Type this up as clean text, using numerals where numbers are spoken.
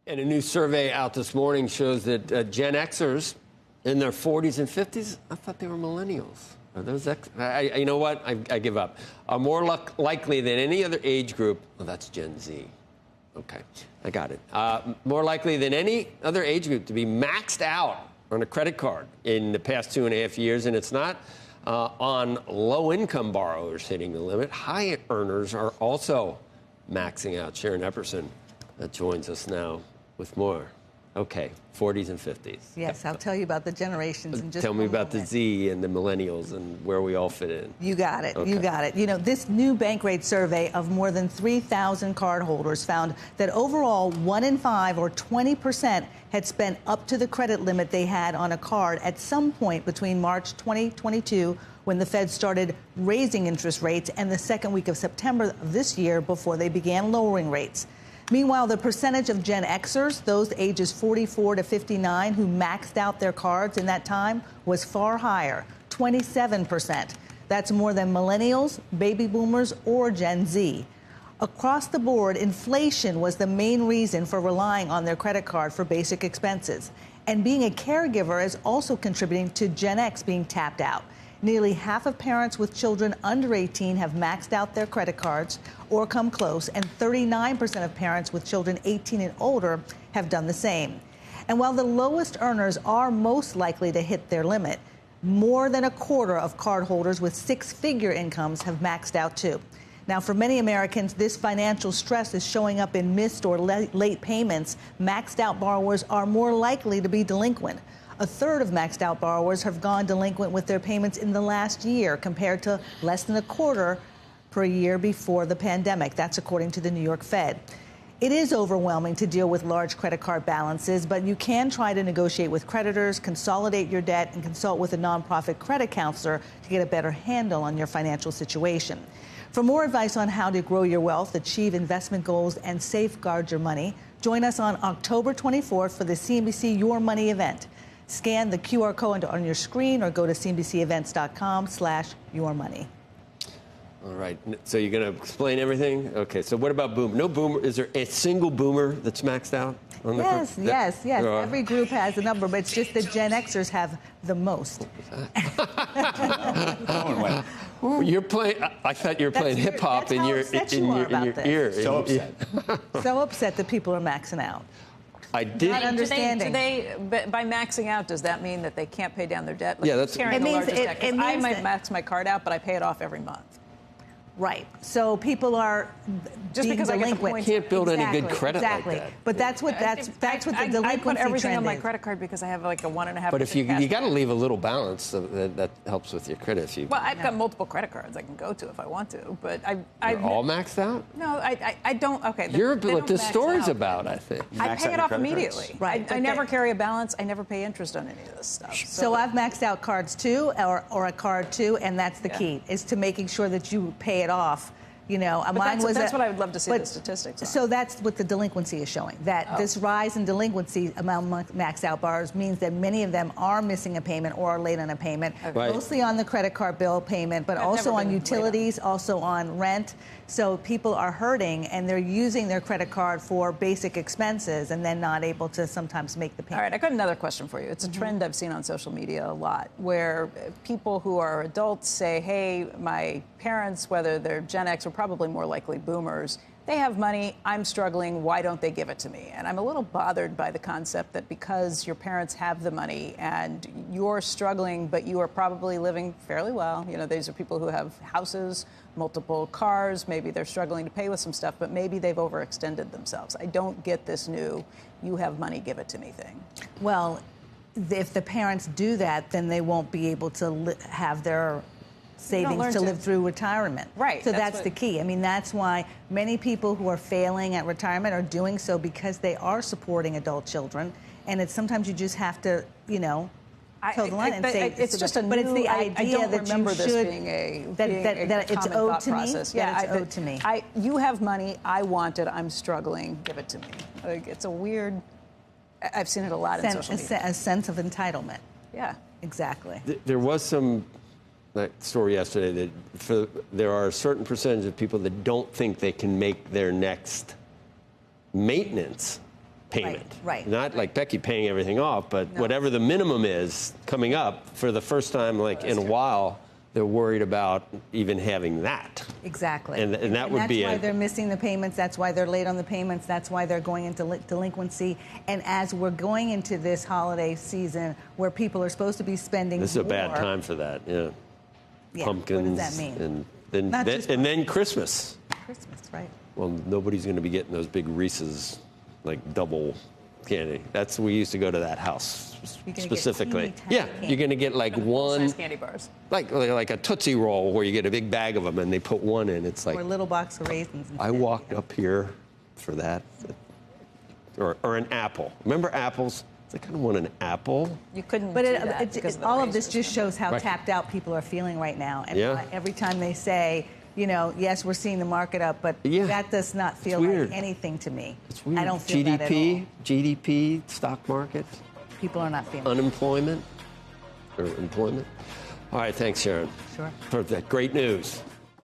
And a new survey out this morning shows that Gen Xers in their 40s and 50s, I thought they were millennials. Are those you know what? I give up. Are more likely than any other age group. Oh, that's Gen Z. Okay, I got it. More likely than any other age group to be maxed out on a credit card in the past 2.5 years. And it's not on low-income borrowers hitting the limit. High earners are also maxing out. Sharon Epperson joins us now with more. Okay, 40s and 50s. Yes, I'll tell you about the generations in just Tell me about moment. the Z and the millennials and where we all fit in. You got it. Okay. You got it. You know, this new Bankrate survey of more than 3,000 cardholders found that overall 1 in 5 or 20% had spent up to the credit limit they had on a card at some point between March 2022, when the Fed started raising interest rates, and the second week of September of this year before they began lowering rates. Meanwhile, the percentage of Gen Xers, those ages 44 to 59, who maxed out their cards in that time was far higher, 27%. That's more than millennials, baby boomers, or Gen Z. Across the board, inflation was the main reason for relying on their credit card for basic expenses. And being a caregiver is also contributing to Gen X being tapped out. Nearly half of parents with children under 18 have maxed out their credit cards or come close, and 39% of parents with children 18 and older have done the same. And while the lowest earners are most likely to hit their limit, more than a quarter of cardholders with six-figure incomes have maxed out too. Now, for many Americans, this financial stress is showing up in missed or late payments. Maxed out borrowers are more likely to be delinquent. A third of maxed out borrowers have gone delinquent with their payments in the last year, compared to less than a quarter per year before the pandemic. That's according to the New York Fed. It is overwhelming to deal with large credit card balances, but you can try to negotiate with creditors, consolidate your debt, and consult with a nonprofit credit counselor to get a better handle on your financial situation. For more advice on how to grow your wealth, achieve investment goals, and safeguard your money, join us on October 24th for the CNBC Your Money event. Scan the QR code on your screen or go to cnbcevents.com/yourmoney. All right. So you're going to explain everything? Okay. So what about boomer? No boomer. Is there a single boomer that's maxed out? Yes. Every group has a number, but it's just that Gen Xers have the most. You're playing. I thought you were playing hip hop in your ear. So upset. So upset that people are maxing out. I did. Not understanding. By maxing out, does that mean that they can't pay down their debt? Like, Yeah, that's. carrying the largest debt. 'Cause I might that- max my card out, but I pay it off every month. Right. So people are Just being because I get the delinquent. points. Can't build any good credit like that. But that's what the delinquency I put everything trend on my is. credit card because I have like a 1.5%. But if you cash got to back. leave a little balance, so that helps with your credit. If you. Well, I've got multiple credit cards I can go to if I want to, but You're all maxed out. No, I don't. Okay. You're they what don't this max story's out. about, I think. I Max pay out it your off credit cards. immediately. Right, I but never carry a balance. I never pay interest on any of this stuff. So I've maxed out cards too, or a card too, and that's the key, is to making sure that you pay it off. You know, mine was that's what I would love to see the statistics on. So that's what the delinquency is showing, that this rise in delinquency among maxed out borrowers means that many of them are missing a payment or are late on a payment, Right. mostly on the credit card bill payment, but also on utilities, also on rent. So people are hurting, and they're using their credit card for basic expenses and then not able to sometimes make the payment. All right, I got another question for you. It's a trend I've seen on social media a lot, where people who are adults say, hey, my parents, whether they're Gen X or probably more likely boomers, they have money, I'm struggling, why don't they give it to me? And I'm a little bothered by the concept that because your parents have the money and you're struggling, but you are probably living fairly well. You know, these are people who have houses, multiple cars, maybe they're struggling to pay with some stuff, but maybe they've overextended themselves. I don't get this new, you have money, give it to me thing. Well, if the parents do that, then they won't be able to have their savings to live through retirement. Right. So that's the key. I mean, that's why many people who are failing at retirement are doing so because they are supporting adult children. And it's sometimes you just have to, you know, toe the line and say, it's just a new, but it's the idea I don't that remember you this should, being a that it's common owed thought to me. process. That it's owed to me. You have money, I want it, I'm struggling, give it to me. Like, it's a weird, I've seen it a lot in social media. A sense of entitlement. Yeah. Exactly. There was some story yesterday that there are a certain percentage of people that don't think they can make their next maintenance payment. Right. Not like Becky paying everything off, but whatever the minimum is coming up for the first time in a while, they're worried about even having that. Exactly. And that would be that's why they're missing the payments. That's why they're late on the payments. That's why they're going into delinquency. And as we're going into this holiday season where people are supposed to be spending This is a more, bad time for that, yeah. Pumpkins. What does that mean? And then Christmas. Christmas, right? Well, nobody's going to be getting those big Reese's, like double candy. We used to go to that house specifically. Yeah, you're going to get like one candy bars, like a Tootsie Roll where you get a big bag of them and they put one in. It's like or a little box of raisins. I walked up here for that, or an apple. Remember apples? I kind of want an apple. You couldn't. But do that because of the all of this razors. just shows how Right. tapped out people are feeling right now. And Yeah. every time they say, yes, we're seeing the market up, but Yeah. that does not feel weird. like anything to me. It's weird. I don't feel that at all. GDP, stock market, People are not feeling unemployment, or employment. All right, thanks, Sharon. Sure. For that great news.